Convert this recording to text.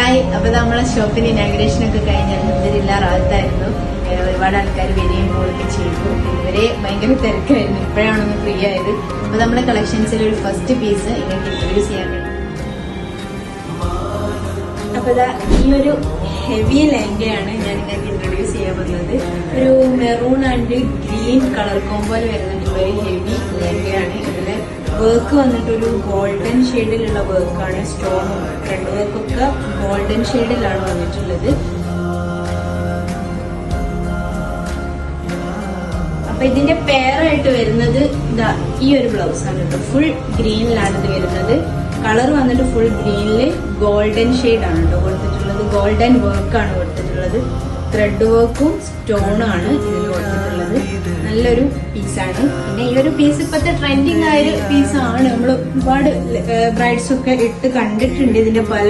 Hi. അപ്പൊ നമ്മളെ ഷോപ്പിന് inauguration ഒക്കെ കഴിഞ്ഞാൽ അൽഹംദുലില്ലാ റാഹത്തായിരുന്നു. ഒരുപാട് ആൾക്കാർ വരികയും പോവുകയൊക്കെ ചെയ്തു. ഇതുവരെ ഭയങ്കര തിരക്കായിരുന്നു. ഇപ്പോഴാണൊന്ന് ഫ്രീ ആയത്. അപ്പൊ നമ്മുടെ കളക്ഷൻസിൽ ഒരു ഫസ്റ്റ് പീസ് ഇങ്ങനെ ഇൻട്രൊഡ്യൂസ് ചെയ്യാൻ വേണ്ടി. അപ്പൊ ഈ ഒരു ഹെവി ലെഹങ്കയാണ് ഞാൻ നിങ്ങൾക്ക് ഇൻട്രൊഡ്യൂസ് ചെയ്യാൻ വന്നത്. ഒരു മെറൂൺ ആൻഡ് ഗ്രീൻ കളർ കോമ്പോയിൽ വരുന്നുണ്ട്. വെരി ഹെവി ലെഹങ്കയാണ്. ഇതില് വർക്ക് വന്നിട്ട് ഒരു ഗോൾഡൻ ഷെയ്ഡിലുള്ള വർക്കാണ്. സ്റ്റോണും ത്രെഡ് വർക്കൊക്കെ ഗോൾഡൻ ഷെയ്ഡിലാണ് വന്നിട്ടുള്ളത്. അപ്പൊ ഇതിന്റെ പെയറായിട്ട് വരുന്നത് ഈ ഒരു ബ്ലൗസ് ആണ് കേട്ടോ. ഫുൾ ഗ്രീനിലാണ് ഇത് വരുന്നത്. കളർ വന്നിട്ട് ഫുൾ ഗ്രീനില് ഗോൾഡൻ ഷെയ്ഡ് ആണ് കേട്ടോ കൊടുത്തിട്ടുള്ളത്. ഗോൾഡൻ വർക്കാണ് കൊടുത്തിട്ടുള്ളത്. ത്രെഡ് വർക്കും സ്റ്റോണും ആണ് ഇതിൽ കൊടുത്തിട്ടുള്ളത്. നല്ലൊരു പീസാണ്. പിന്നെ ഈ ഒരു പീസ് ഇപ്പോഴത്തെ ട്രെൻഡിങ് ആയൊരു പീസാണ്. നമ്മൾ ഒരുപാട് ബ്രൈഡ്സ് ഒക്കെ ഇട്ട് കണ്ടിട്ടുണ്ട് ഇതിന്റെ പല